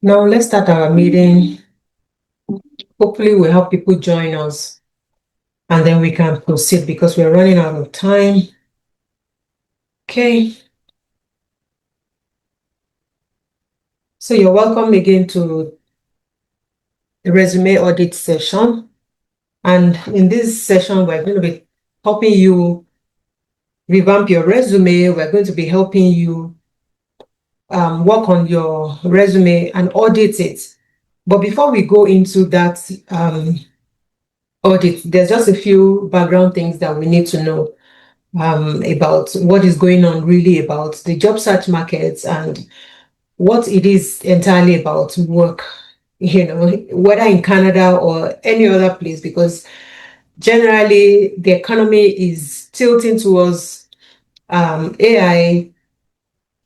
Now let's start our meeting. Hopefully we'll have people join us and then we can proceed because we're running out of time. Okay. So you're welcome again to the resume audit session. And in this session, we're going to be helping you revamp your resume. We're going to be helping you work on your resume and audit it. But before we go into that audit, there's just a few background things that we need to know about what is going on really about the job search markets and what it is entirely about work, whether in Canada or any other place, because generally the economy is tilting towards AI,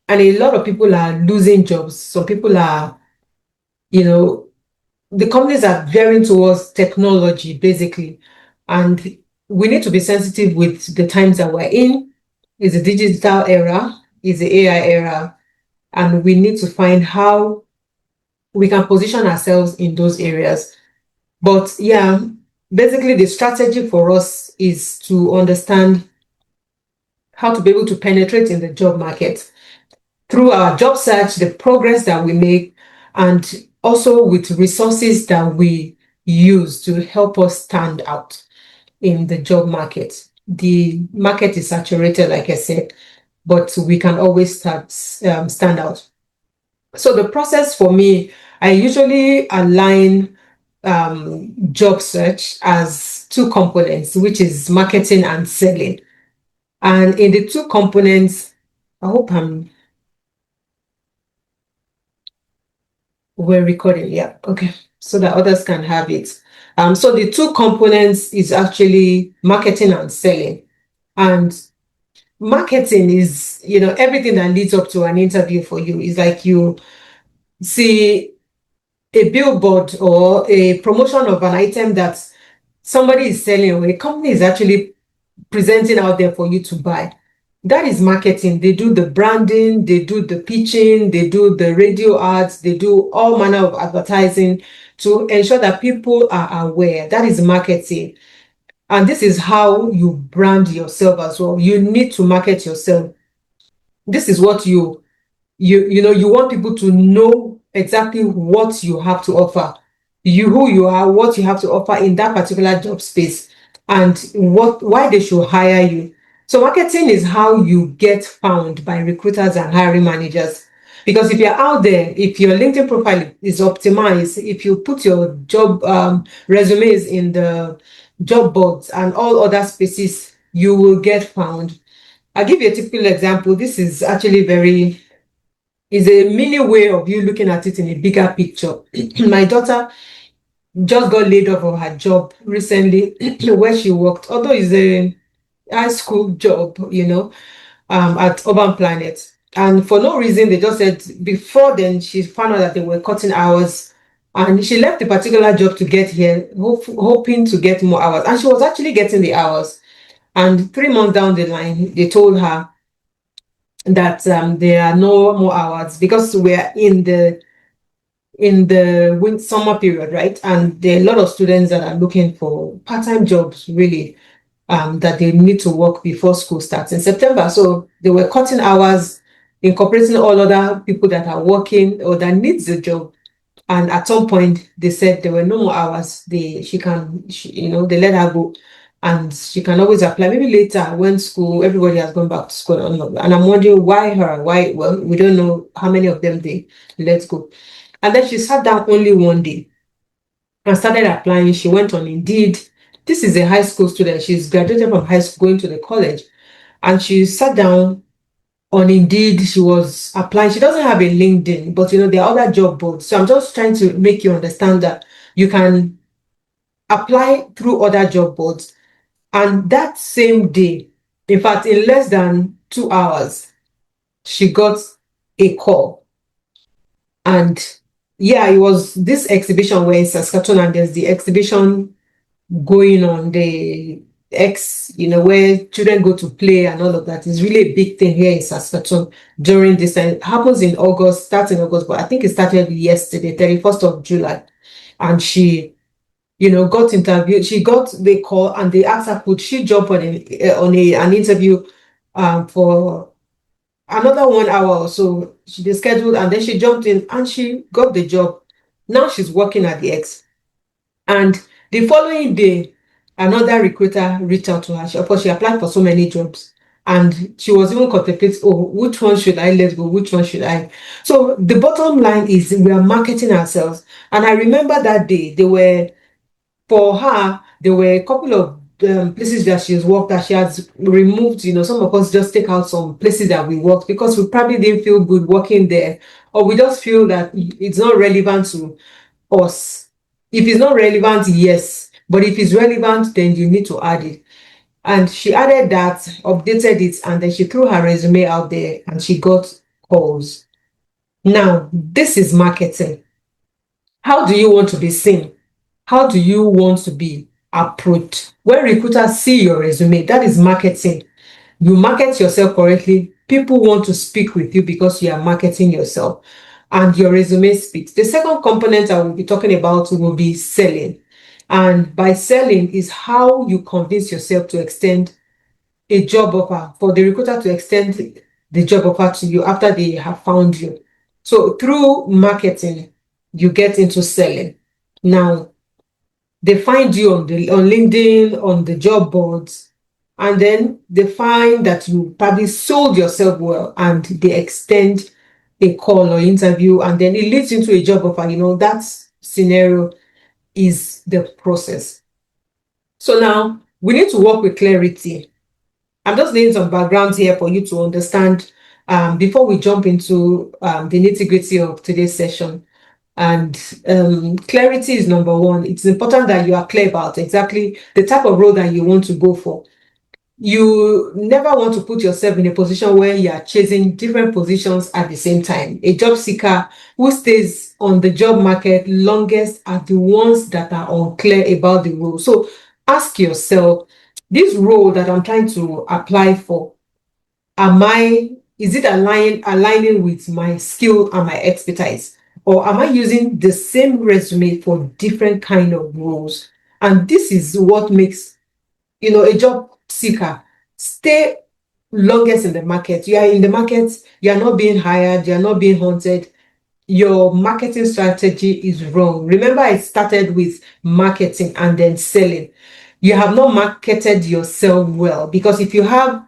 and a lot of people are losing jobs. Some people are, you know, the companies are veering towards technology basically, and we need to be sensitive with the times that we're in. It's a digital era, it's the AI era, and we need to find how we can position ourselves in those areas. But yeah, basically the strategy for us is to understand how to be able to penetrate in the job market through our job search, the progress that we make, and also with resources that we use to help us stand out in the job market. The market is saturated, like I said, but we can always stand out. So the process for me, I usually align job search as two components, which is marketing and selling. And in the two components, I hope we're recording. Yeah, okay. So that others can have it. So the two components is actually marketing and selling. And marketing is, everything that leads up to an interview for you. Is like you see a billboard or a promotion of an item that somebody is selling or a company is actually presenting out there for you to buy. That is marketing. They do the branding, they do the pitching, they do the radio ads, they do all manner of advertising to ensure that people are aware. That is marketing. And this is how you brand yourself as well. You need to market yourself. This is what you want people to know exactly what you have to offer, who you are, what you have to offer in that particular job space, and why they should hire you. So marketing is how you get found by recruiters and hiring managers. Because if you're out there, if your LinkedIn profile is optimized, if you put your job resumes in the job boards and all other spaces, you will get found. I'll give you a typical example. This is actually is a mini way of you looking at it in a bigger picture. My daughter just got laid off of her job recently where she worked, although it's a high school job, at Urban Planet. And for no reason, they just said before then she found out that they were cutting hours. And she left the particular job to get here, hoping to get more hours. And she was actually getting the hours. And 3 months down the line, they told her that there are no more hours because we're in the summer period, right? And there are a lot of students that are looking for part-time jobs, really, that they need to work before school starts in September. So they were cutting hours, incorporating all other people that are working or that needs the job. And at some point, they said there were no more hours. They let her go, and she can always apply. Maybe later when everybody has gone back to school, and I'm wondering why her? Why? Well, we don't know how many of them they let go. And then she sat down only one day and started applying. She went on Indeed. This is a high school student. She's graduated from high school, going to the college, and she sat down on Indeed. She was applying. She doesn't have a LinkedIn, but there are other job boards. So I'm just trying to make you understand that you can apply through other job boards. And that same day, in fact, in less than 2 hours, she got a call. And yeah, it was this exhibition where in Saskatoon, and there's the exhibition going on. X, where children go to play and all of that is really a big thing here in Saskatoon during this time. It happens in August, starts in August, but I think it started yesterday, 31st of July. And she, got interviewed. She got the call and they asked her, could she jump on an interview for another 1 hour or so. They scheduled and then she jumped in and she got the job. Now she's working at the X. And the following day, another recruiter reached out to her. Of course, she applied for so many jobs. And she was even contemplating, oh, which one should I let go? Which one should I? So the bottom line is we are marketing ourselves. And I remember that day, for her, there were a couple of places that she's worked that she has removed. Some of us just take out some places that we worked because we probably didn't feel good working there, or we just feel that it's not relevant to us. If it's not relevant, yes, but if it's relevant, then you need to add it. And she added that, updated it, and then she threw her resume out there and she got calls. Now, this is marketing. How do you want to be seen? How do you want to be approached? When recruiters see your resume, that is marketing. You market yourself correctly. People want to speak with you because you are marketing yourself and your resume speaks. The second component I will be talking about will be selling. And by selling is how you convince yourself to extend a job offer, for the recruiter to extend the job offer to you after they have found you. So through marketing, you get into selling. Now, they find you on LinkedIn, on the job boards, and then they find that you probably sold yourself well and they extend a call or interview, and then it leads into a job offer. That scenario is the process. So now we need to work with clarity. I'm just laying some background here for you to understand before we jump into the nitty-gritty of today's session. And clarity is number one. It's important that you are clear about exactly the type of role that you want to go for. You never want to put yourself in a position where you are chasing different positions at the same time. A job seeker who stays on the job market longest are the ones that are unclear about the role. So ask yourself, this role that I'm trying to apply for, is it aligning with my skill and my expertise? Or am I using the same resume for different kind of roles? And this is what makes, a job seeker stay longest in the market. You are in the market, you are not being hired, you are not being hunted. Your marketing strategy is wrong. Remember, I started with marketing and then selling. You have not marketed yourself well, because if you have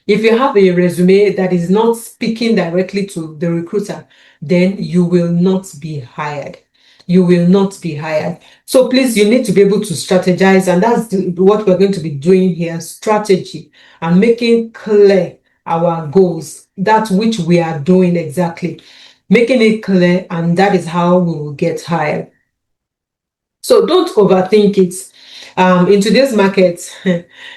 a resume that is not speaking directly to the recruiter, then you will not be hired. You will not be hired. So please, you need to be able to strategize, and that's what we're going to be doing here, strategy, and making clear our goals, that which we are doing exactly, making it clear, and that is how we will get hired. So don't overthink it. In today's market,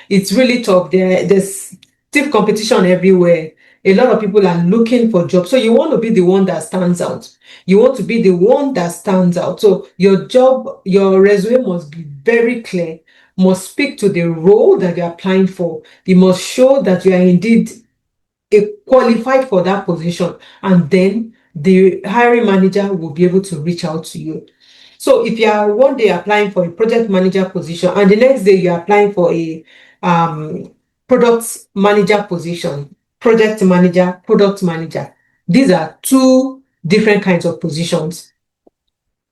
it's really tough. There's stiff competition everywhere. A lot of people are looking for jobs. So you want to be the one that stands out. You want to be the one that stands out. So your resume must be very clear, must speak to the role that you're applying for. You must show that you are indeed qualified for that position. And then the hiring manager will be able to reach out to you. So if you are one day applying for a project manager position and the next day you're applying for a product manager position, project manager, product manager, these are two different kinds of positions.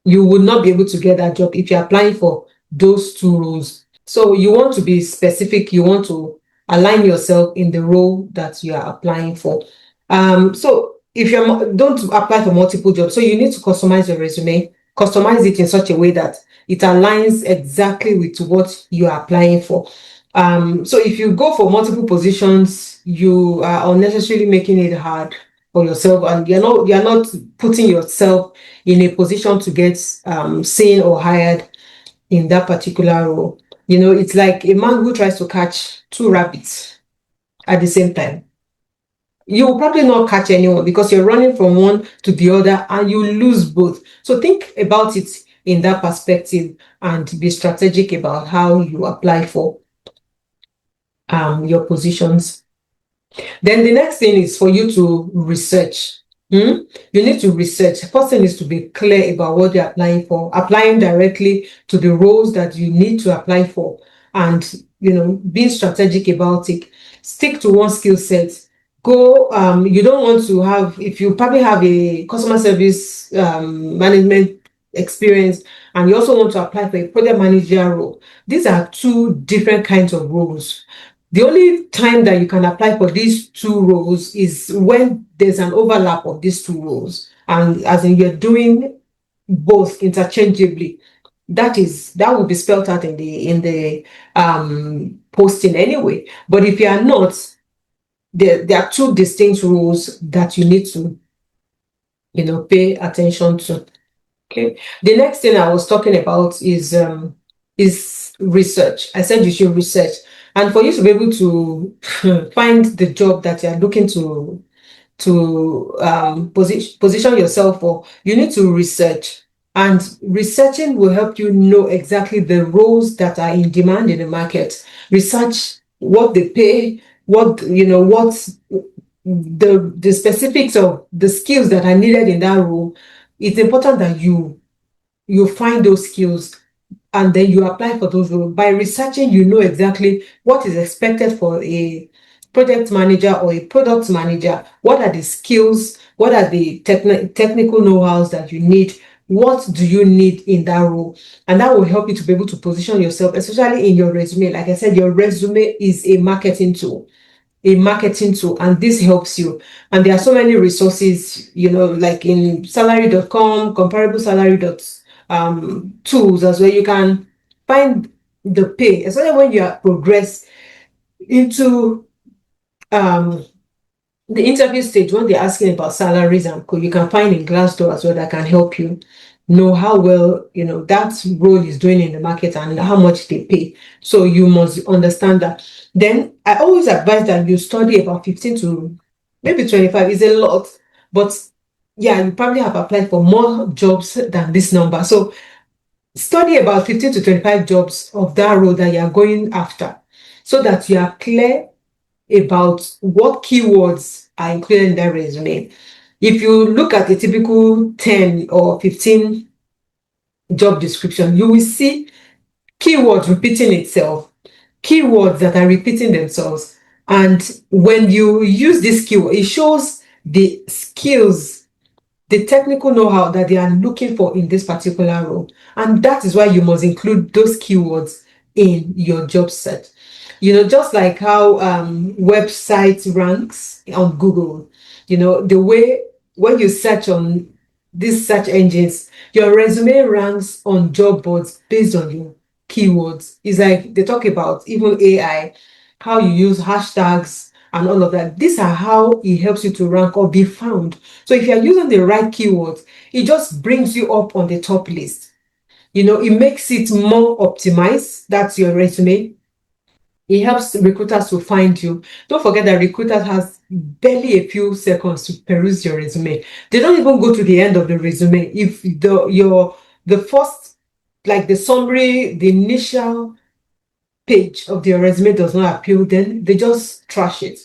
You would not be able to get that job if you're applying for those two roles. So you want to be specific. You want to align yourself in the role that you are applying for. So if don't apply for multiple jobs, so you need to customize your resume, customize it in such a way that it aligns exactly with what you are applying for. So if you go for multiple positions, you are unnecessarily making it hard for yourself, and you're not putting yourself in a position to get seen or hired in that particular role. It's like a man who tries to catch two rabbits at the same time. You will probably not catch anyone because you're running from one to the other and you lose both. So think about it. in that perspective and be strategic about how you apply for your positions. Then the next thing is for you to research. You need to research. A person needs to be clear about what they're applying for, applying directly to the roles that you need to apply for, and being strategic about it. Stick to one skill set. Go. You don't want to have, if you probably have a customer service management experience, and you also want to apply for a project manager role. These are two different kinds of roles. The only time that you can apply for these two roles is when there's an overlap of these two roles, and as in you're doing both interchangeably. That will be spelled out in the posting anyway. But if you are not, there are two distinct roles that you need to pay attention to. Okay. The next thing I was talking about is research. I said you should research. And for you to be able to find the job that you're looking to position yourself for, you need to research. And researching will help you know exactly the roles that are in demand in the market. Research what they pay, what the specifics of the skills that are needed in that role. It's important that you find those skills and then you apply for those roles. By researching, you know exactly what is expected for a project manager or a product manager. What are the skills? What are the technical know-hows that you need? What do you need in that role? And that will help you to be able to position yourself, especially in your resume. Like I said, your resume is a marketing tool, and this helps you. And there are so many resources, like in salary.com, comparable salary tools as well. You can find the pay, especially when you are progress into the interview stage, when they're asking about salaries and you can find in Glassdoor as well that can help you know how well that role is doing in the market and how much they pay. So you must understand that. Then I always advise that you study about 15 to maybe 25. Is a lot, but yeah, you probably have applied for more jobs than this number. So study about 15 to 25 jobs of that role that you are going after, so that you are clear about what keywords are included in that resume. If you look at a typical 10 or 15 job description, you will see keywords repeating itself, keywords that are repeating themselves. And when you use this keyword, it shows the skills, the technical know-how that they are looking for in this particular role. And that is why you must include those keywords in your job search. Just like how websites ranks on Google, the way when you search on these search engines, your resume ranks on job boards based on your keywords. It's like they talk about even AI, how you use hashtags and all of that. These are how it helps you to rank or be found. So if you're using the right keywords, it just brings you up on the top list. It makes it more optimized. That's your resume. It helps recruiters to find you. Don't forget that recruiters has barely a few seconds to peruse your resume. They don't even go to the end of the resume. If the first, like the summary, the initial page of your resume does not appeal, then they just trash it.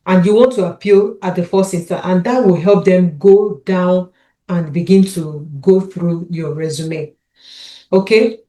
And you want to appeal at the first instance, and that will help them go down and begin to go through your resume. Okay.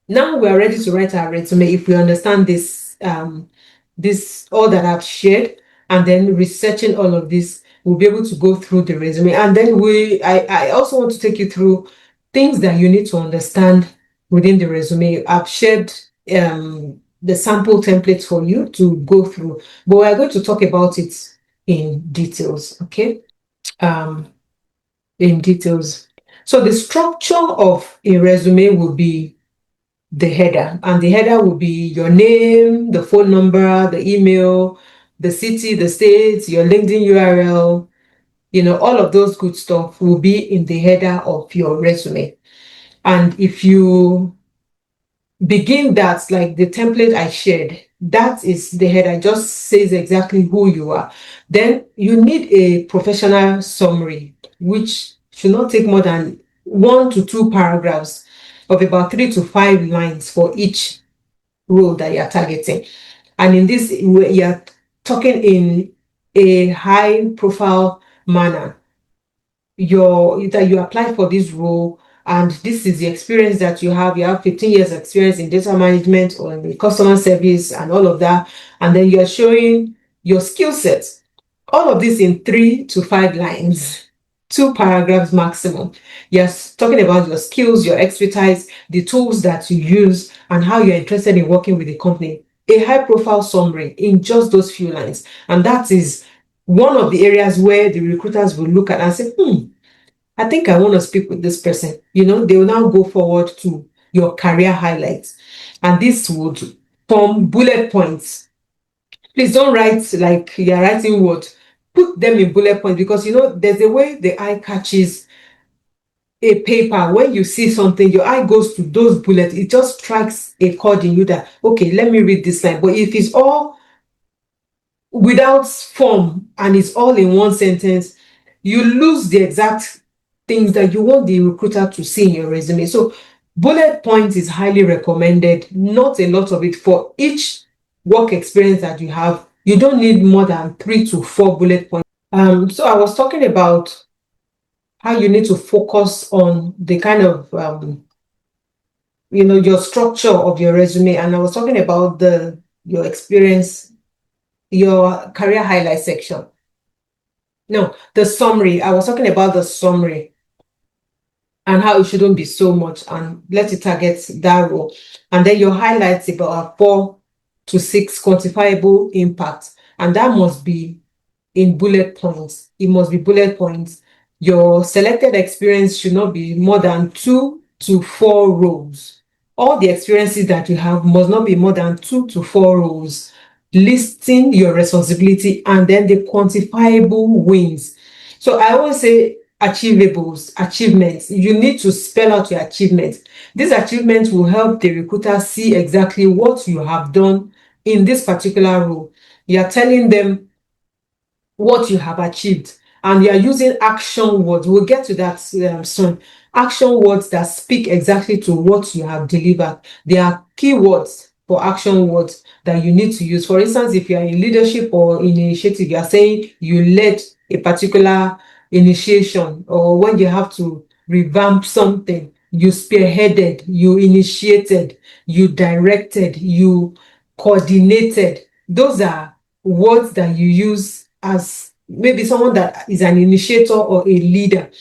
Now we are ready to write our resume if we understand this, all that I've shared, and then researching all of this, we'll be able to go through the resume. And then I also want to take you through things that you need to understand within the resume. I've shared the sample templates for you to go through, but we're going to talk about it in details, okay? In details. So the structure of a resume will be the header, and the header will be your name, the phone number, the email, the city, the state, your LinkedIn URL, all of those good stuff will be in the header of your resume. And if you begin that, like the template I shared, that is the header, just says exactly who you are. Then you need a professional summary, which should not take more than 1 to 2 paragraphs of about 3 to 5 lines for each role that you're targeting. And in this, you're talking in a high profile manner. That you apply for this role, and this is the experience that you have. You have 15 years experience in data management or in customer service and all of that. And then you're showing your skill sets. All of this in 3 to 5 lines, 2 paragraphs maximum. You're talking about your skills, your expertise, the tools that you use, and how you're interested in working with the company. A high profile summary in just those few lines. And that is one of the areas where the recruiters will look at and say, I think I want to speak with this person. They will now go forward to your career highlights. And this would form bullet points. Please don't write like you're writing words. Put them in bullet points, because there's a way the eye catches a paper. When you see something, your eye goes to those bullets. It just strikes a chord in you that, okay, let me read this line. But if it's all without form and it's all in one sentence, you lose the exact things that you want the recruiter to see in your resume. So bullet points is highly recommended, not a lot of it. For each work experience that you have, you don't need more than 3 to 4 bullet points. So I was talking about how you need to focus on the kind of your structure of your resume, and I was talking about your experience, your career highlight section. No, the summary. I was talking about the summary and how it shouldn't be so much, and let it target that role. And then your highlights about 4 to 6 quantifiable impacts, and that must be in bullet points. It must be bullet points. Your selected experience should not be more than 2 to 4 rows. All the experiences that you have must not be more than 2 to 4 rows, listing your responsibility and then the quantifiable wins. So I always say achievables, achievements. You need to spell out your achievements. These achievements will help the recruiter see exactly what you have done in this particular role. You are telling them what you have achieved, and you are using action words. We'll get to that soon. Action words that speak exactly to what you have delivered. There are keywords for action words that you need to use. For instance, if you are in leadership or in initiative, you are saying you led a particular initiation, or when you have to revamp something, you spearheaded, you initiated, you directed, you coordinated. Those are words that you use as maybe someone that is an initiator or a leader.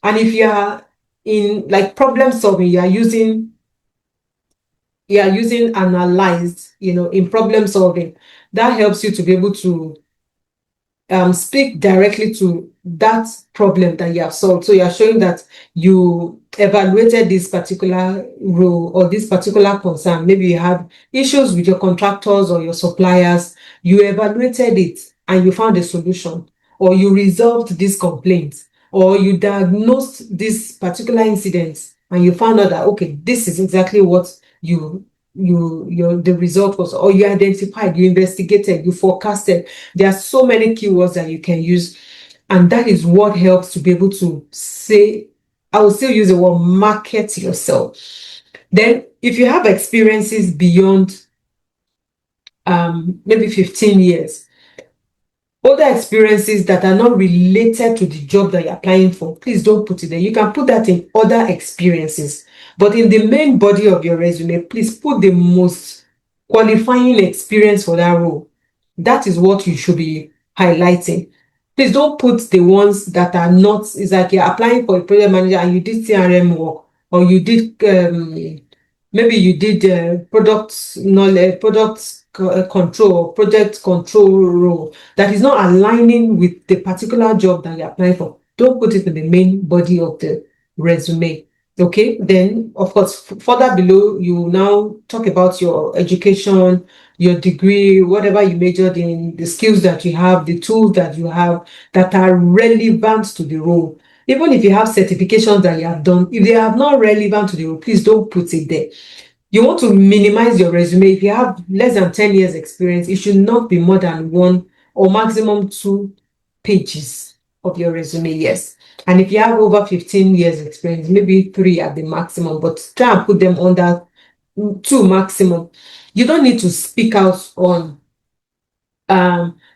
And if you are in like problem solving, you are using analyzed, in problem solving. That helps you to be able to speak directly to that problem that you have solved. So you're showing that you evaluated this particular role or this particular concern. Maybe you had issues with your contractors or your suppliers. You evaluated it and you found a solution, or you resolved this complaint, or you diagnosed this particular incident and you found out that, okay, this is exactly what the result was, or you identified, you investigated, you forecasted. There are so many keywords that you can use, and that is what helps to be able to say, I will still use the word market yourself. Then if you have experiences beyond maybe 15 years, other experiences that are not related to the job that you're applying for, please don't put it there. You can put that in other experiences. But in the main body of your resume, please put the most qualifying experience for that role. That is what you should be highlighting. Please don't put the ones that are not. It's like you're applying for a project manager and you did CRM work, or you did maybe you did product knowledge, product control, project control role that is not aligning with the particular job that you're applying for. Don't put it in the main body of the resume. Okay, then of course, further below, you now talk about your education, your degree, whatever you majored in, the skills that you have, the tools that you have that are relevant to the role. Even if you have certifications that you have done, if they are not relevant to the role, please don't put it there. You want to minimize your resume. If you have less than 10 years experience, it should not be more than 1 or maximum 2 pages of your resume, yes. And if you have over 15 years experience, maybe 3 at the maximum, but try and put them under 2 maximum. You don't need to speak out on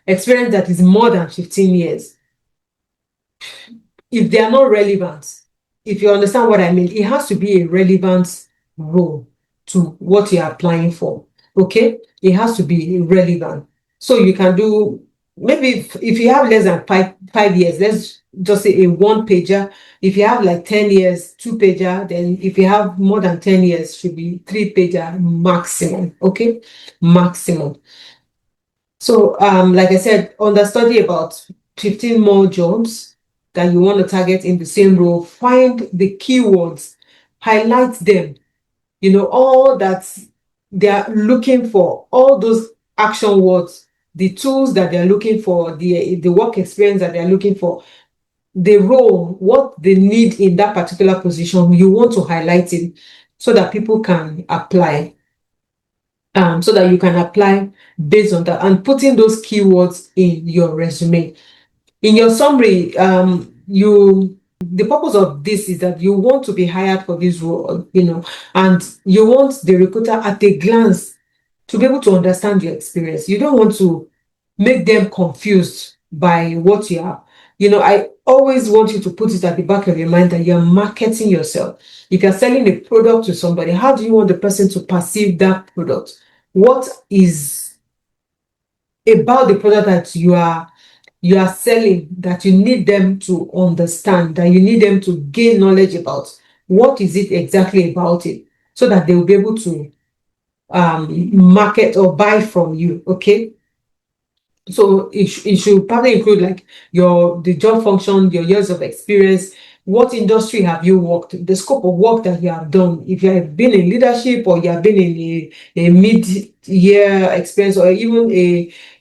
experience that is more than 15 years if they are not relevant. If you understand what I mean, it has to be a relevant role to what you're applying for. Okay, it has to be relevant. So you can do, maybe if you have less than 5 years, let's just say a 1-pager. If you have like 10 years, 2-pager. Then if you have more than 10 years, should be 3-pager maximum. Okay, maximum. So like I said, understudy about 15 more jobs that you want to target in the same role. Find the keywords, highlight them, all that they are looking for, all those action words, the tools that they're looking for, the work experience that they're looking for, the role, what they need in that particular position. You want to highlight it so that people can apply. So that you can apply based on that, and putting those keywords in your resume. In your summary, the purpose of this is that you want to be hired for this role, and you want the recruiter at a glance to be able to understand your experience. You don't want to make them confused by what you have. I always want you to put it at the back of your mind that you're marketing yourself. If you're selling a product to somebody, how do you want the person to perceive that product? What is about the product that you are selling that you need them to understand, that you need them to gain knowledge about? What is it exactly about it, so that they will be able to market or buy from you? Okay, so it should probably include like the job function, your years of experience, what industry have you worked, the scope of work that you have done. If you have been in leadership, or you have been in a mid-year experience, or even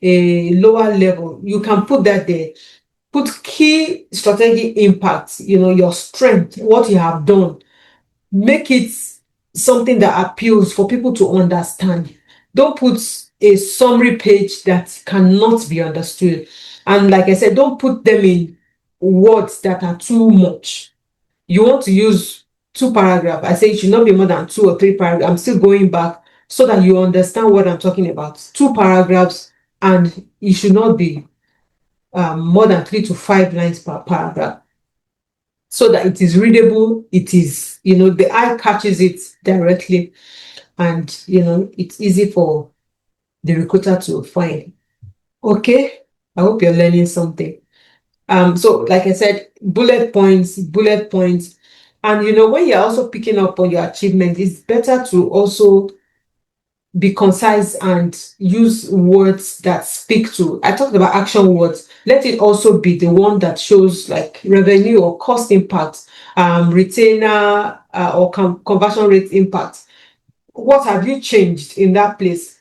a lower level, you can put that there. Put key strategic impacts, your strength, what you have done. Make it something that appeals for people to understand. Don't put a summary page that cannot be understood. And like I said, don't put them in words that are too much. You want to use 2 paragraphs. I say it should not be more than 2 or 3 paragraphs. I'm still going back so that you understand what I'm talking about. 2 paragraphs, and it should not be more than 3 to 5 lines per paragraph, so that it is readable. It is, the eye catches it directly, and it's easy for the recruiter to find. Okay, I hope you're learning something. So like I said, bullet points. And when you're also picking up on your achievement, it's better to also be concise and use words that speak to. I talked about action words. Let it also be the one that shows like revenue or cost impact, retainer or conversion rate impact. What have you changed in that place?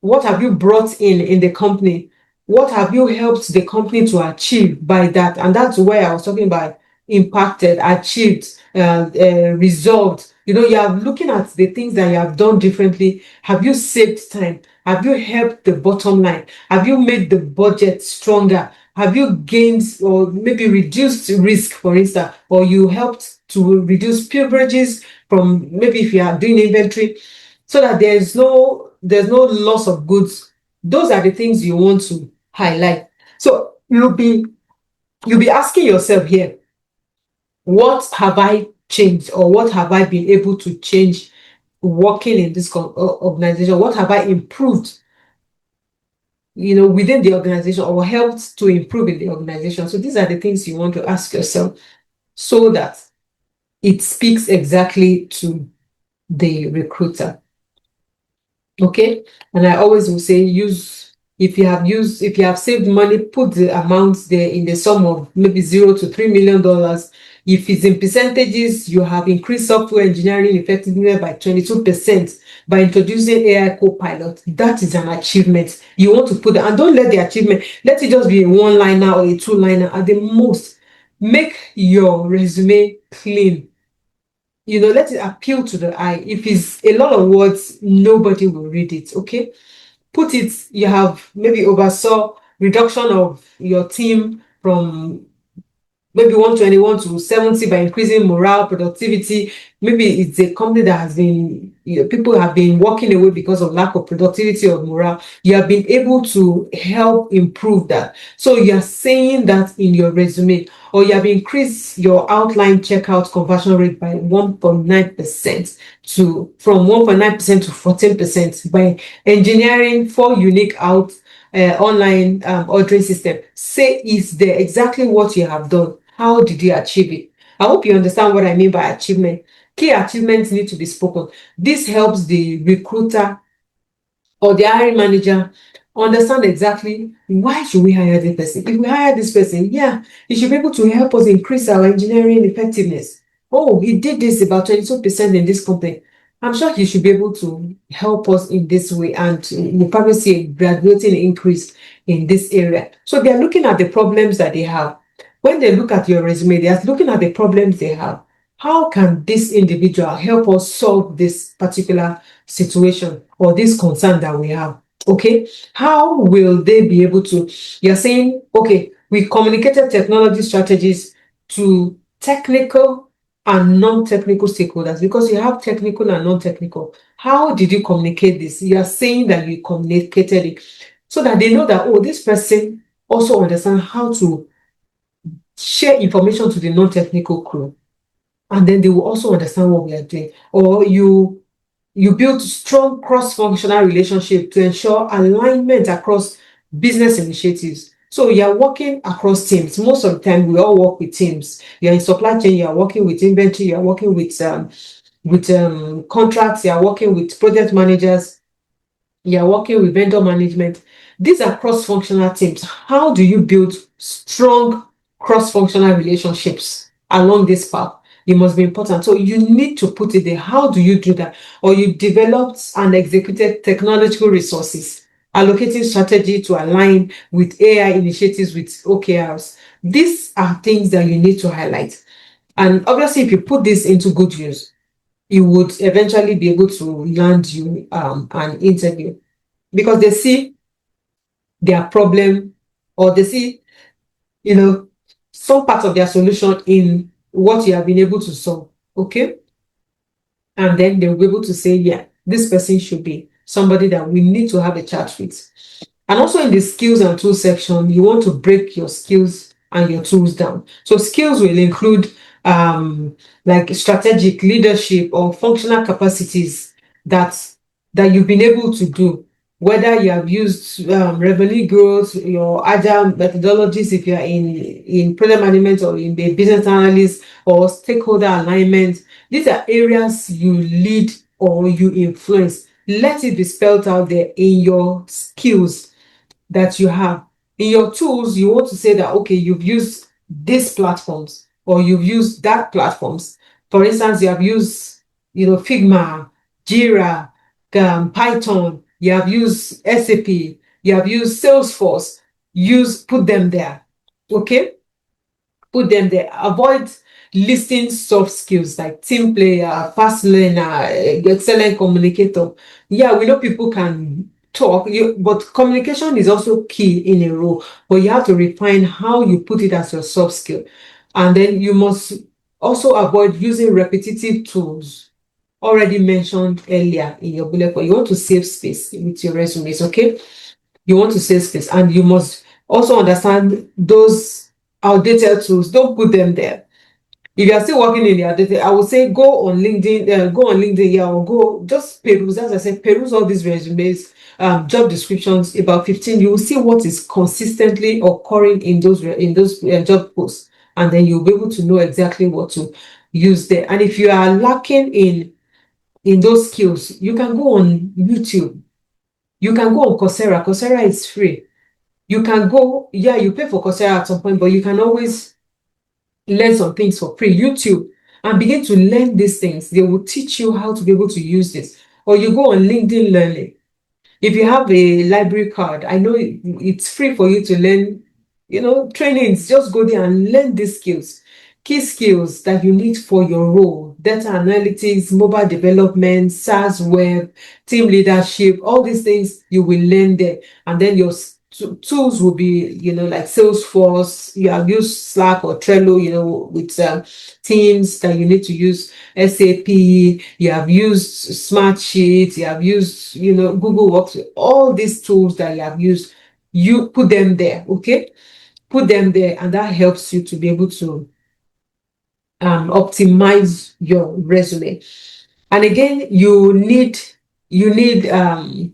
What have you brought in the company? What have you helped the company to achieve by that? And that's where I was talking about impacted, achieved, resolved. You are looking at the things that you have done differently. Have you saved time? Have you helped the bottom line? Have you made the budget stronger? Have you gained or maybe reduced risk, for instance, or you helped to reduce privileges from, maybe if you are doing inventory, so that there's no loss of goods. Those are the things you want to highlight. So you'll be asking yourself here, what have I changed, or what have I been able to change working in this organization? What have I improved, within the organization, or helped to improve in the organization? So these are the things you want to ask yourself, so that it speaks exactly to the recruiter. Okay, and I always will say, if you have saved money, put the amounts there in the sum of maybe $0 to $3 million. If it's in percentages, you have increased software engineering effectiveness by 22% by introducing AI Copilot. That is an achievement. You want to put that, and don't let the achievement, let it just be a 1-liner or a 2-liner at the most. Make your resume clean. Let it appeal to the eye. If it's a lot of words, nobody will read it. Okay, put it, you have maybe oversaw reduction of your team from maybe 121 to 70 by increasing morale, productivity. Maybe it's a company that has been, people have been walking away because of lack of productivity or morale. You have been able to help improve that. So you're saying that in your resume, or you have increased your outline checkout conversion rate by 1.9% to from 1.9% to 14% by engineering 4 unique online ordering system. Say is there exactly what you have done. How did you achieve it? I hope you understand what I mean by achievement. Key achievements need to be spoken. This helps the recruiter or the hiring manager understand exactly why should we hire this person. If we hire this person, yeah, he should be able to help us increase our engineering effectiveness. Oh, he did this about 22% in this company. I'm sure he should be able to help us in this way, and we'll probably see a graduating increase in this area. So they're looking at the problems that they have. When they look at your resume, they're looking at the problems they have. How can this individual help us solve this particular situation or this concern that we have? Okay, how will they be able to? You're saying, okay, we communicated technology strategies to technical and non-technical stakeholders, because you have technical and non-technical. How did you communicate this? You are saying that you communicated it so that they know that, oh, this person also understands how to share information to the non-technical crew, and then they will also understand what we are doing. Or you build strong cross-functional relationship to ensure alignment across business initiatives. So you're working across teams. Most of the time, we all work with teams. You're in supply chain, you're working with inventory, you're working with contracts, you're working with project managers, you're working with vendor management. These are cross-functional teams. How do you build strong cross-functional relationships along this path? It must be important. So you need to put it there. How do you do that? Or you developed and executed technological resources, allocating strategy to align with AI initiatives with OKRs. These are things that you need to highlight. And obviously, if you put this into good use, you would eventually be able to land you an interview, because they see their problem, or they see, some part of their solution in what you have been able to solve. Okay. And then they'll be able to say, yeah, this person should be somebody that we need to have a chat with. And also in the skills and tools section, you want to break your skills and your tools down. So skills will include like strategic leadership or functional capacities that you've been able to do, whether you have used revenue growth, your agile methodologies, if you're in product management or in the business analyst or stakeholder alignment. These are areas you lead or you influence. Let it be spelled out there in your skills that you have. In your tools, you want to say that, okay, you've used these platforms or you've used that platforms. For instance, you have used, Figma, Jira, Python, you have used SAP, you have used Salesforce. Put them there. Okay? Put them there. Avoid listing soft skills like team player, fast learner, excellent communicator. Yeah, we know people can talk, but communication is also key in a role. But you have to refine how you put it as your soft skill. And then you must also avoid using repetitive tools already mentioned earlier in your bullet point. You want to save space with your resumes, okay? You want to save space, and you must also understand those outdated tools. Don't put them there. If you are still working in the outdated, I would say go on LinkedIn, yeah, or go just peruse, as I said, peruse all these resumes, job descriptions, about 15. You will see what is consistently occurring in those job posts, and then you'll be able to know exactly what to use there. And if you are lacking in those skills, you can go on YouTube. You can go on Coursera. Coursera is free. You can go, yeah, you pay for Coursera at some point, but you can always learn some things for free. YouTube, and begin to learn these things. They will teach you how to be able to use this. Or you go on LinkedIn Learning. If you have a library card, I know it's free for you to learn, trainings. Just go there and learn these skills. Key skills that you need for your role: data analytics, mobile development, SaaS web, team leadership, all these things you will learn there. And then tools will be, like Salesforce. You have used Slack or Trello, with teams that you need to use SAP. You have used Smartsheet. You have used, Google Works. All these tools that you have used, you put them there, okay? Put them there, and that helps you to be able to optimize your resume. And again, you need to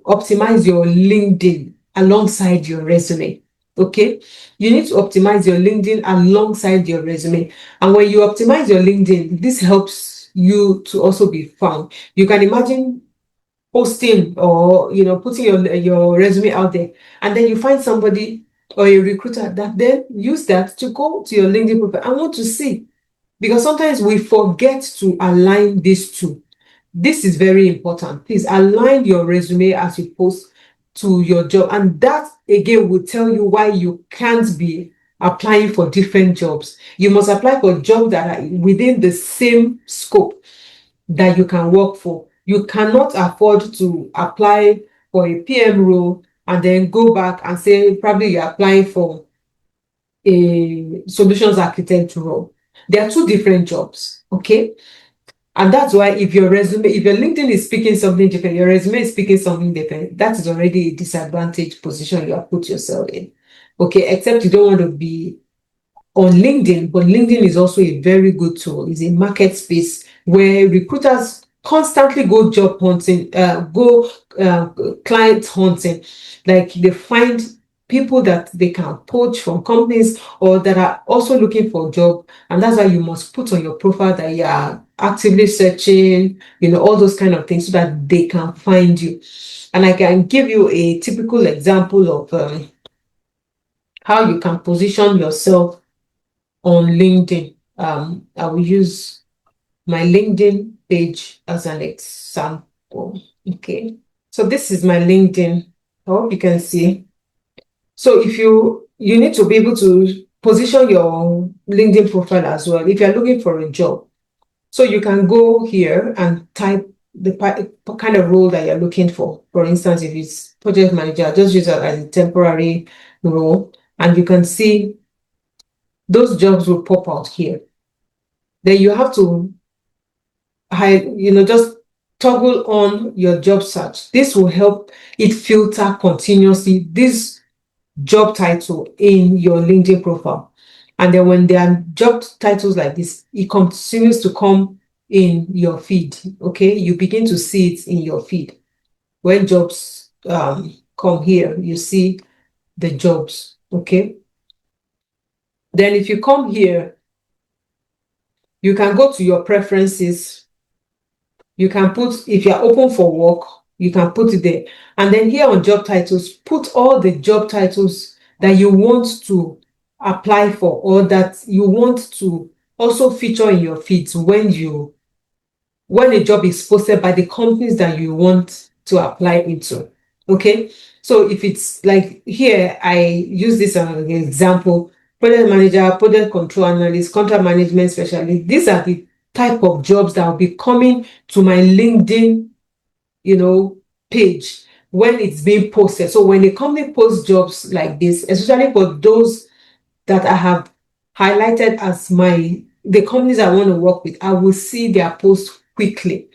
optimize your LinkedIn alongside your resume. Okay, you need to optimize your LinkedIn alongside your resume. And when you optimize your LinkedIn, this helps you to also be found. You can imagine posting or putting your resume out there, and then you find somebody or a recruiter that then use that to go to your LinkedIn profile and want to see, because sometimes we forget to align these two. This is very important. Please align your resume as you post to your job, and that again will tell you why you can't be applying for different jobs. You must apply for jobs that are within the same scope that you can work for. You cannot afford to apply for a PM role and then go back and say probably you're applying for a solutions architect role. There are two different jobs, okay? And that's why if your LinkedIn is speaking something different, your resume is speaking something different, that is already a disadvantaged position you have put yourself in. Okay, except you don't want to be on LinkedIn, but LinkedIn is also a very good tool. It's a market space where recruiters constantly go job hunting, client hunting. Like they find people that they can poach from companies or that are also looking for a job. And that's why you must put on your profile that you are actively searching, all those kind of things so that they can find you. And I can give you a typical example of how you can position yourself on LinkedIn. I will use my LinkedIn page as an example. Okay. So this is my LinkedIn. I hope you can see. So if you need to be able to position your LinkedIn profile as well if you're looking for a job. So you can go here and type the kind of role that you're looking for. For instance, if it's project manager, just use it as a temporary role, and you can see those jobs will pop out here. Then you have to just toggle on your job search. This will help it filter continuously this job title in your LinkedIn profile. And then when there are job titles like this, it continues to come in your feed. Okay, you begin to see it in your feed. When jobs come here, you see the jobs. Okay, then if you come here, you can go to your preferences. You can put, if you're open for work, you can put it there. And then here on job titles, put all the job titles that you want to apply for or that you want to also feature in your feeds when a job is posted by the companies that you want to apply into. Okay. So if it's like here, I use this as an example: project manager, project control analyst, contract management specialist. These are the type of jobs that will be coming to my LinkedIn, page when it's being posted. So when a company posts jobs like this, especially for those that I have highlighted as the companies I want to work with, I will see their posts quickly.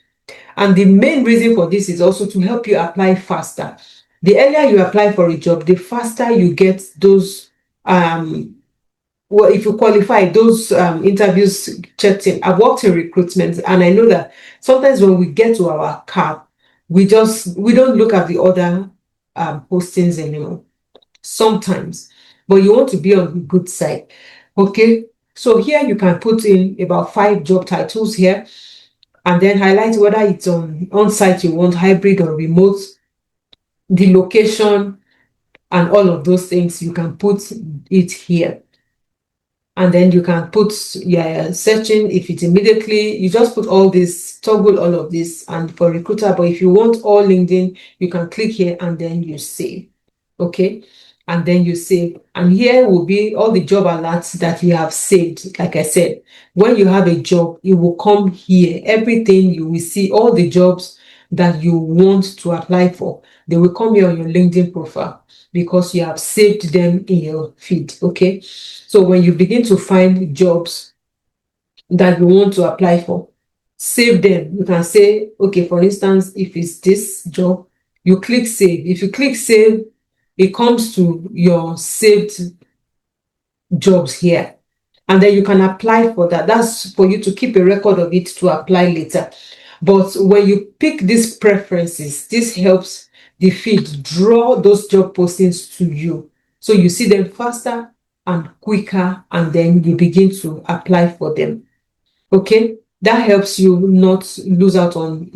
And the main reason for this is also to help you apply faster. The earlier you apply for a job, the faster you get those if you qualify, those interviews checked in. I've worked in recruitment, and I know that sometimes when we get to our cap, we don't look at the other postings anymore. Sometimes, but you want to be on the good side. Okay, so here you can put in about 5 job titles here, and then highlight whether it's on site you want, hybrid or remote, the location, and all of those things. You can put it here. And then you can put searching. If it's immediately, you just put all this, toggle all of this, and for recruiter. But if you want all LinkedIn, you can click here and then you save. Okay, and then you save. And here will be all the job alerts that you have saved. Like I said, when you have a job, it will come here. Everything you will see, all the jobs that you want to apply for, they will come here on your LinkedIn profile because you have saved them in your feed. Okay. So when you begin to find jobs that you want to apply for, save them. You can say, okay, for instance, if it's this job, you click save. If you click save, it comes to your saved jobs here. And then you can apply for that. That's for you to keep a record of it to apply later. But when you pick these preferences, this helps the feed draw those job postings to you. So you see them faster and quicker, and then you begin to apply for them. Okay, that helps you not lose out on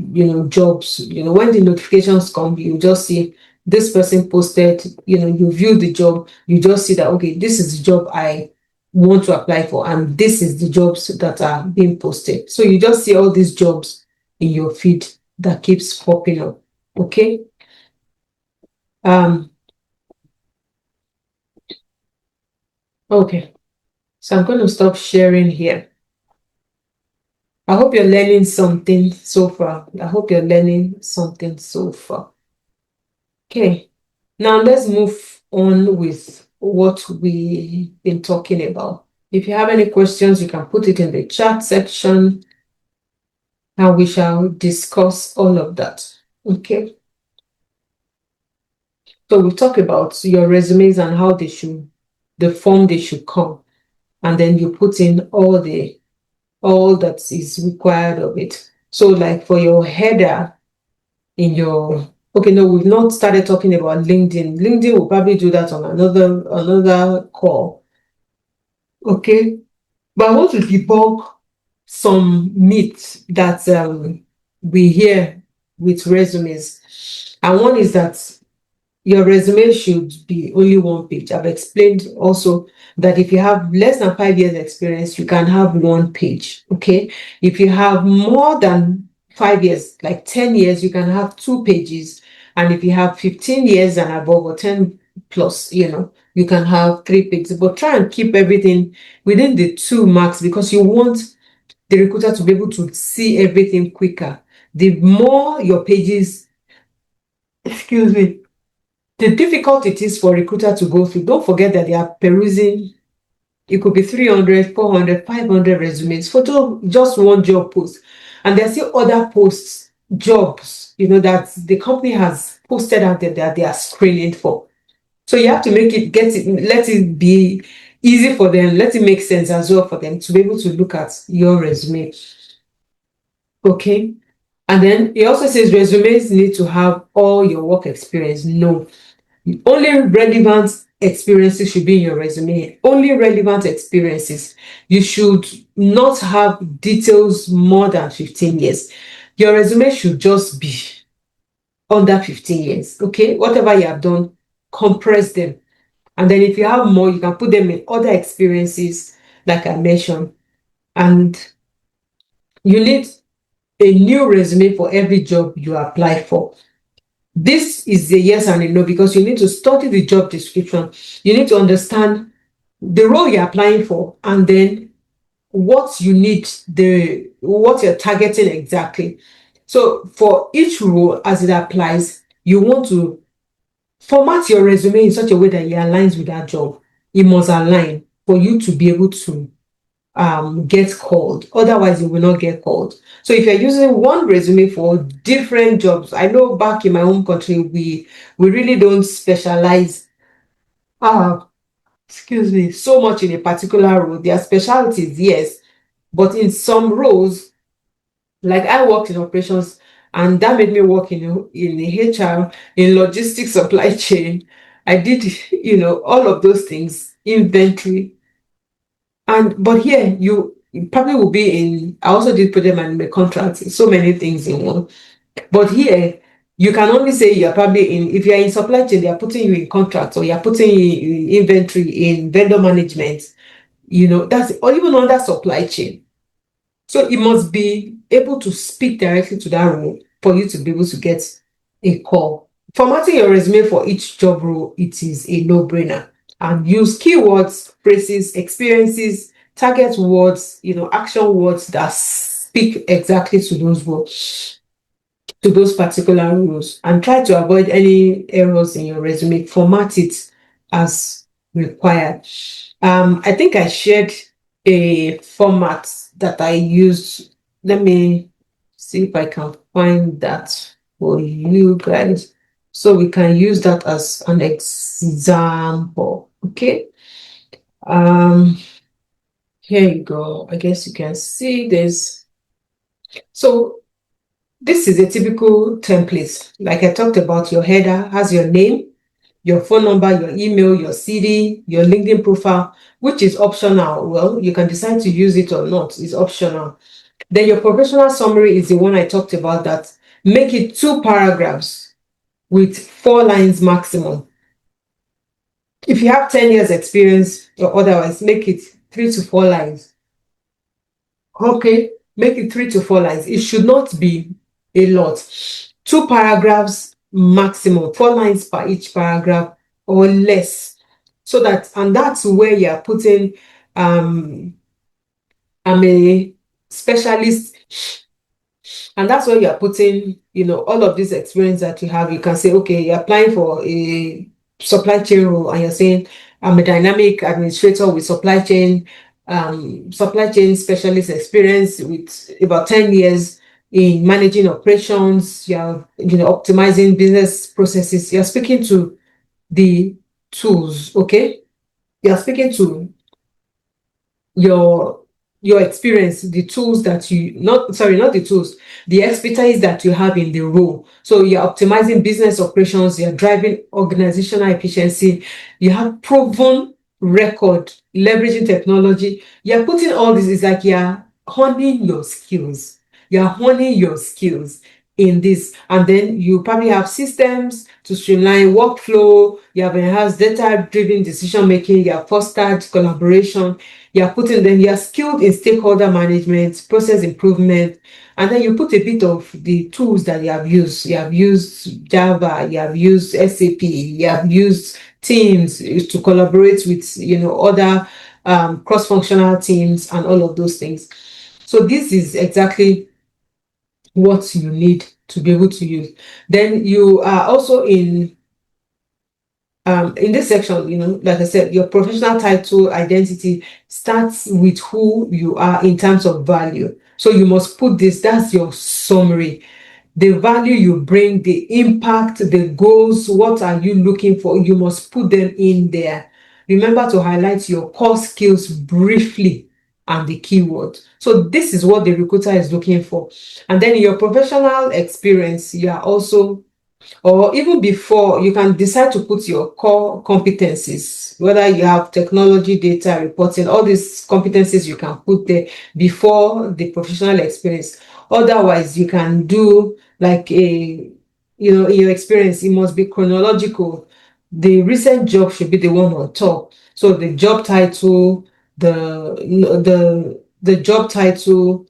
jobs. When the notifications come, you just see this person posted, you view the job, you just see that, okay, this is the job I want to apply for, and this is the jobs that are being posted. So you just see all these jobs in your feed that keeps popping up. Okay. Okay, so I'm going to stop sharing here. I hope you're learning something so far. Okay, now let's move on with what we've been talking about. If you have any questions, you can put it in the chat section and we shall discuss all of that. Okay. So we'll talk about your resumes and how the form they should come. And then you put in all that is required of it. So like for your header in your, okay, no, we've not started talking about LinkedIn. LinkedIn will probably do that on another call. Okay. But I want to debunk some myths that we hear with resumes. And one is that your resume should be only one page. I've explained also that if you have less than 5 years experience, you can have one page. Okay. If you have more than 5 years, like 10 years, you can have 2 pages. And if you have 15 years and above, or 10 plus, you can have 3 pages. But try and keep everything within the 2 marks, because you want the recruiter to be able to see everything quicker. The more your pages, excuse me, the difficult it is for recruiter to go through. Don't forget that they are perusing, it could be 300, 400, 500 resumes for just one job post. And there are still other posts, jobs, that the company has posted out there that they are screening for. So you have to let it be easy for them, let it make sense as well for them to be able to look at your resume. Okay. And then it also says resumes need to have all your work experience. No. Only relevant experiences should be in your resume. Only relevant experiences. You should not have details more than 15 years. Your resume should just be under 15 years. Okay? Whatever you have done, compress them. And then if you have more, you can put them in other experiences, like I mentioned. And you need a new resume for every job you apply for. This is a yes and a no, because you need to study the job description. You need to understand the role you're applying for, and then what you need, what you're targeting exactly. So for each role as it applies, you want to format your resume in such a way that it aligns with that job. It must align for you to be able to get called. Otherwise, you will not get called. So if you're using one resume for different jobs, I know back in my home country, we really don't specialize, so much in a particular role. There are specialties, yes, but in some roles, like I worked in operations, and that made me work in HR, in logistics, supply chain. I did, all of those things, inventory. But here you probably will be in, I also did project management contracts, so many things in one. But here you can only say you're probably if you're in supply chain, they are putting you in contracts, or you're putting you in inventory, in vendor management, or even under supply chain. So it must be able to speak directly to that role for you to be able to get a call. Formatting your resume for each job role, it is a no-brainer. And use keywords, phrases, experiences, target words, action words that speak exactly to those roles. to those particular rules, and try to avoid any errors in your resume. Format it as required. I think I shared a format that I used. Let me see if I can find that for you guys, so we can use that as an example. Okay. Um, Here you go. I guess you can see this. So this is a typical template. Like I talked about, your header has your name, your phone number, your email, your CD, your LinkedIn profile, which is optional. Well, you can decide to use it or not. It's optional. Then your professional summary is the one I talked about, that make it 2 paragraphs with 4 lines maximum. If you have 10 years experience or otherwise, make it 3 to 4 lines. Okay, make it 3 to 4 lines. It should not be a lot. 2 paragraphs maximum, 4 lines per each paragraph or less. So that, and that's where you're putting, I'm a specialist, and that's where you're putting, all of this experience that you have. You can say, okay, you're applying for a supply chain role, and you're saying, I'm a dynamic administrator with supply chain specialist experience with about 10 years in managing operations. You're, optimizing business processes. You're speaking to the tools, okay? You're speaking to your experience, the tools that you, not the tools, the expertise that you have in the role. So you're optimizing business operations, you're driving organizational efficiency, you have proven record leveraging technology. You're putting all this, is like you're honing your skills. You're honing your skills in this, and then you probably have systems to streamline workflow. You have enhanced data-driven decision making. You have fostered collaboration. You are putting them. You are skilled in stakeholder management, process improvement, and then you put a bit of the tools that you have used. You have used Java. You have used SAP. You have used Teams to collaborate with other cross-functional teams and all of those things. So this is exactly what you need to be able to use. Then you are also in this section, like I said, your professional title identity starts with who you are in terms of value. So you must put this, that's your summary. The value you bring, the impact, the goals, what are you looking for? You must put them in there. Remember to highlight your core skills briefly and the keyword. So this is what the recruiter is looking for. And then in your professional experience, you are also, or even before, you can decide to put your core competencies, whether you have technology, data, reporting, all these competencies you can put there before the professional experience. Otherwise, you can do like in your experience, it must be chronological. The recent job should be the one on top. So the job title, the job title,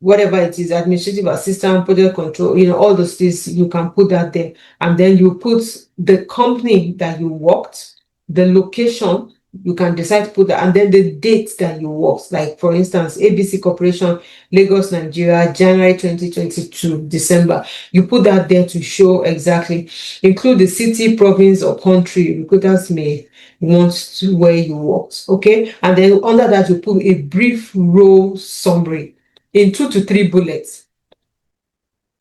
whatever it is, administrative assistant, project control, all those things, you can put that there. And then you put the company that you worked, the location, you can decide to put that, and then the dates that you worked. Like, for instance, ABC Corporation, Lagos, Nigeria, January 2022, December. You put that there to show exactly. Include the city, province, or country recruiters may want to where you worked. Okay. And then under that, you put a brief role summary in 2 to 3 bullets.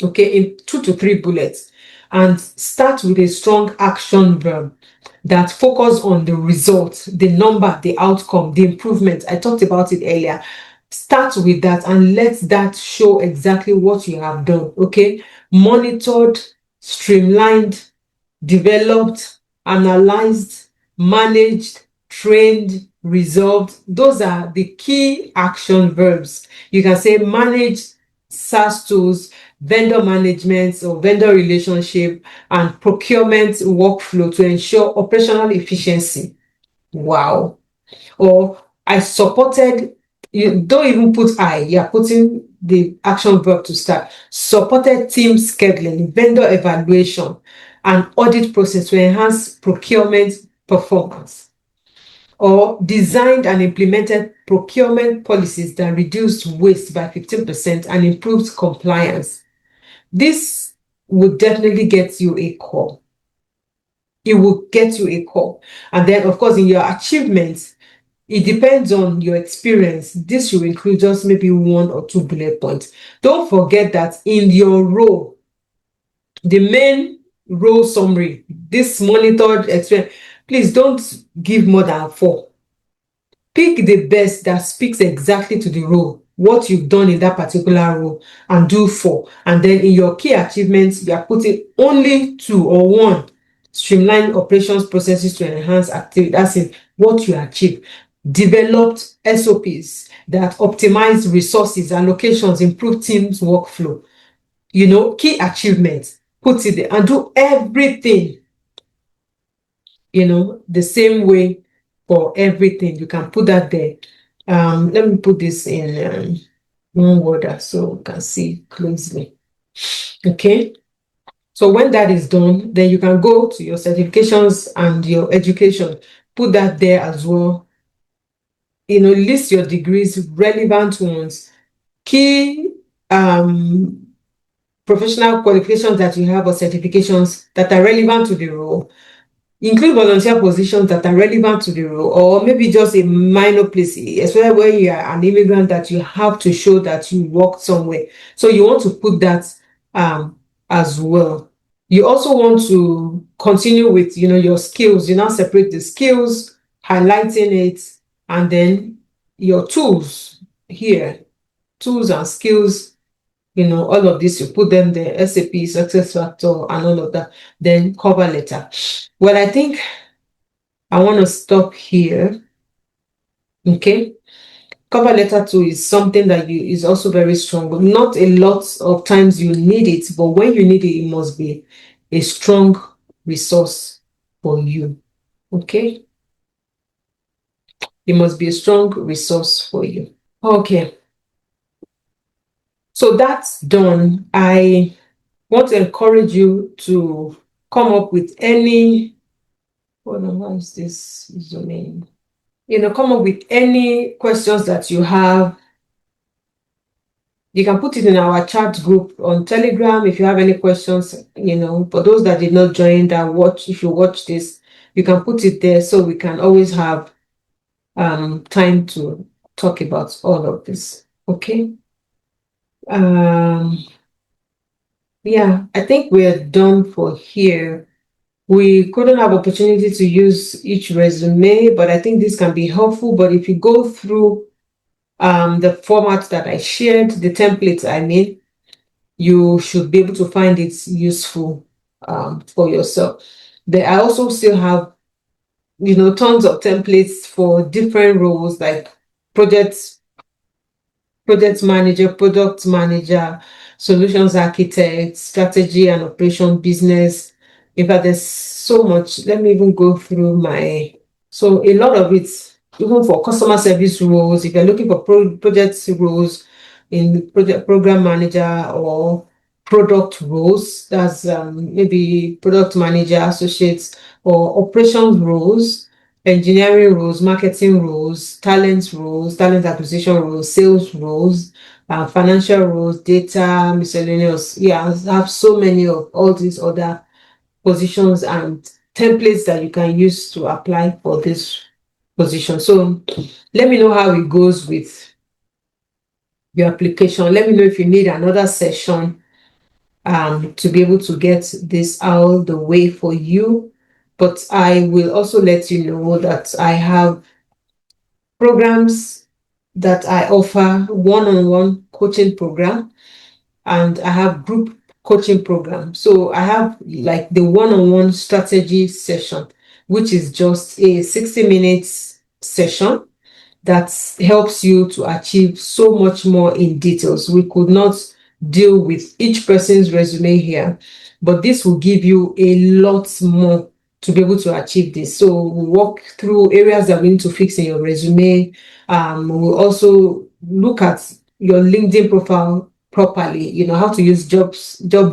Okay, in 2 to 3 bullets, and start with a strong action verb that focus on the result, the number, the outcome, the improvement. I talked about it earlier. Start with that and let that show exactly what you have done. Okay, monitored, streamlined, developed, analyzed, managed, trained, resolved. Those are the key action verbs. You can say manage SaaS tools, vendor management or vendor relationship, and procurement workflow to ensure operational efficiency. Wow. Or I supported, you don't even put you're putting the action verb to start. Supported team scheduling, vendor evaluation, and audit process to enhance procurement performance. Or designed and implemented procurement policies that reduced waste by 15% and improved compliance. this would definitely get you a call. It will get you a call. And then, of course, in your achievements, it depends on your experience. This will include just maybe 1 or 2 bullet points. Don't forget that in your role, the main role summary, this monitored experience, please don't give more than 4. Pick the best that speaks exactly to the role, what you've done in that particular role, and do 4. And then in your key achievements, you are putting only 2 or 1. Streamline operations processes to enhance activity. That's it, what you achieve. Developed SOPs that optimize resources, allocations, improve teams' workflow. Key achievements. Put it there and do everything, the same way for everything. You can put that there. Let me put this in one word so you can see closely. Okay. So when that is done, then you can go to your certifications and your education. Put that there as well. List your degrees, relevant ones, key professional qualifications that you have or certifications that are relevant to the role. Include volunteer positions that are relevant to the role, or maybe just a minor place, especially when you are an immigrant, that you have to show that you worked somewhere. So you want to put that as well. You also want to continue with your skills. You now separate the skills, highlighting it, and then your tools here, tools and skills. All of this, you put them there, SAP, success factor, and all of that. Then cover letter. Well, I think I want to stop here. Okay. Cover letter too is something that is also very strong. Not a lot of times you need it, but when you need it, it must be a strong resource for you. Okay. It must be a strong resource for you. Okay. So that's done. I want to encourage you to come up with any, what is this domain? Come up with any questions that you have. You can put it in our chat group on Telegram if you have any questions, for those that did not join if you watch this, you can put it there so we can always have time to talk about all of this. Okay. Yeah, I think we're done for here. We couldn't have opportunity to use each resume, but I think this can be helpful. But if you go through the format that I shared, the templates I made, you should be able to find it useful for yourself. I also still have, tons of templates for different roles like project manager, product manager, solutions architect, strategy and operation business. In fact, there's so much. Let me even go through so a lot of it, even for customer service roles, if you're looking for project roles in project program manager or product roles, that's maybe product manager, associates, or operations roles, engineering roles, marketing roles, talent acquisition roles, sales roles, financial roles, data, miscellaneous. Yeah, I have so many of all these other positions and templates that you can use to apply for this position. So let me know how it goes with your application. Let me know if you need another session to be able to get this out the way for you. But I will also let you know that I have programs that I offer, one-on-one coaching program, and I have group coaching program. So I have like the one-on-one strategy session, which is just a 60 minutes session that helps you to achieve so much more in details. We could not deal with each person's resume here, but this will give you a lot more to be able to achieve this. So we'll walk through areas that we need to fix in your resume. We'll also look at your LinkedIn profile properly, how to use job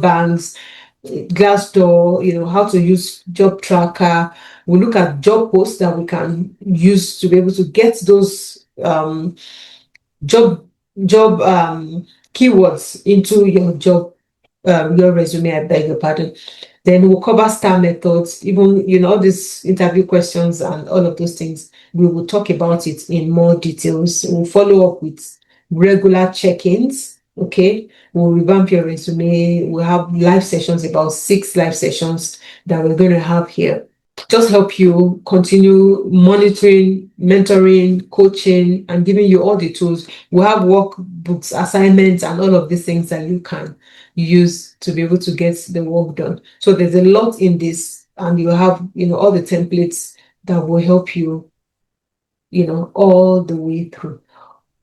banks, Glassdoor, how to use job tracker. We look at job posts that we can use to be able to get those job keywords into your job your resume, I beg your pardon. Then we'll cover STAR methods, even, all these interview questions and all of those things. We will talk about it in more details. We'll follow up with regular check-ins. Okay. We'll revamp your resume. We'll have live sessions, about 6 live sessions that we're going to have here. Just help you continue monitoring, mentoring, coaching, and giving you all the tools. We'll have workbooks, assignments, and all of these things that you can use to be able to get the work done. So there's a lot in this, and you have, all the templates that will help you, all the way through.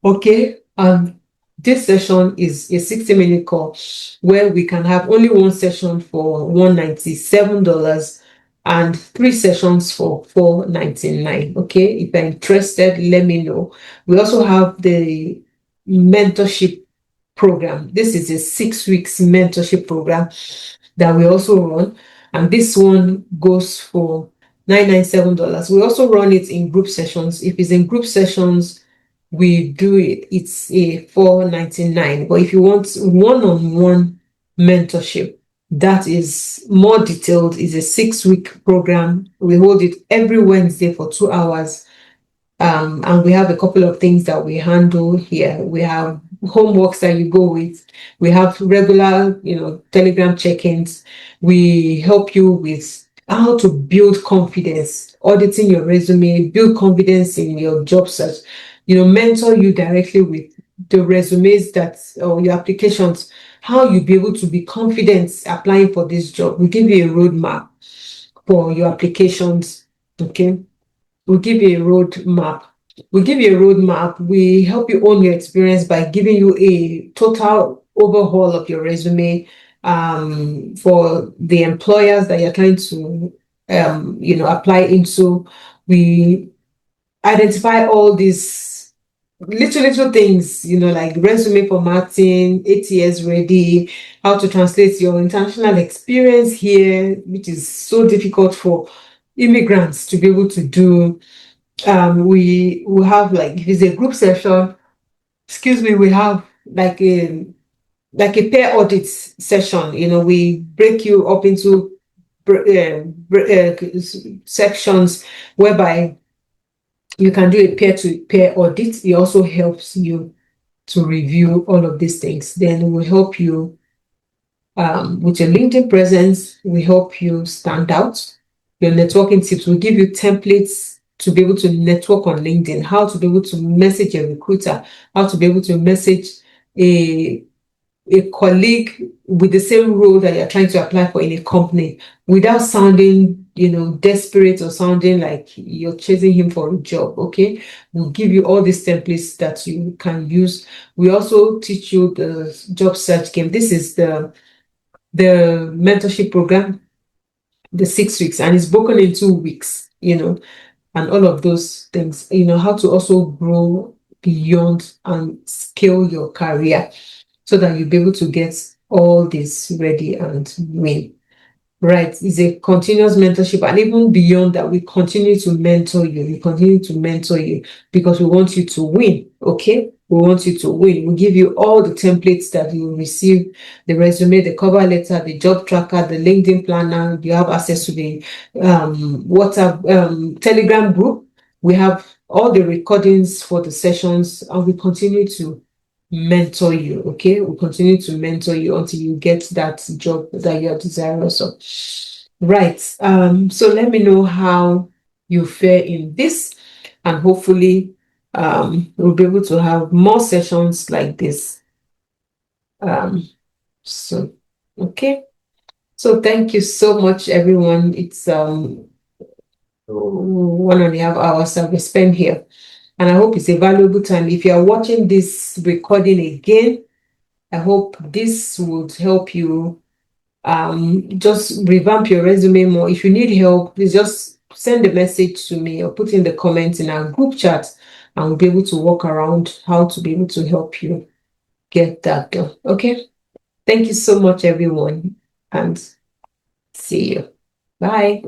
Okay. This session is a 60-minute call where we can have only one session for $197 and 3 sessions for $499. Okay. If you're interested, let me know. We also have the mentorship program. This is a 6 weeks mentorship program that we also run, and this one goes for $997. We also run it in group sessions. If it's in group sessions, we do it. It's a $499. But if you want one-on-one mentorship, that is more detailed, is a 6-week program. We hold it every Wednesday for 2 hours. And we have a couple of things that we handle here. We have homeworks that you go with. We have regular, Telegram check-ins. We help you with how to build confidence, auditing your resume, build confidence in your job search, mentor you directly with the resumes or your applications, how you be able to be confident applying for this job. We give you a roadmap for your applications. Okay. We'll give you a roadmap. We help you own your experience by giving you a total overhaul of your resume for the employers that you're trying to apply into. We identify all these little things, like resume formatting, ATS ready, how to translate your international experience here, which is so difficult for immigrants to be able to do. We will have, like, if it's a group session, we have like a pair audit session. We break you up into sections whereby you can do a peer-to-peer audit. It also helps you to review all of these things. Then we'll help you with your LinkedIn presence. We help you stand out. Your networking tips, we give you templates to be able to network on LinkedIn, how to be able to message a recruiter, how to be able to message a colleague with the same role that you're trying to apply for in a company without sounding, desperate or sounding like you're chasing him for a job. Okay. We'll give you all these templates that you can use. We also teach you the job search game. This is the mentorship program, the 6 weeks, and it's broken in 2 weeks, and all of those things, how to also grow beyond and scale your career so that you'll be able to get all this ready and win. Right. It's a continuous mentorship. And even beyond that, we continue to mentor you. Because we want you to win. Okay. We want you to win. We give you all the templates that you will receive: the resume, the cover letter, the job tracker, the LinkedIn planner. You have access to the WhatsApp, Telegram group. We have all the recordings for the sessions, and we continue to mentor you. Okay, we'll continue to mentor you until you get that job that you're desirous of. Right. So let me know how you fare in this, and hopefully we'll be able to have more sessions like this. So okay. So thank you so much, everyone. It's 1.5 hours that we spend here. And I hope it's a valuable time. If you are watching this recording again, I hope this would help you just revamp your resume more. If you need help, please just send a message to me or put in the comments in our group chat, and we'll be able to work around how to be able to help you get that done. Okay? Thank you so much, everyone, and see you. Bye.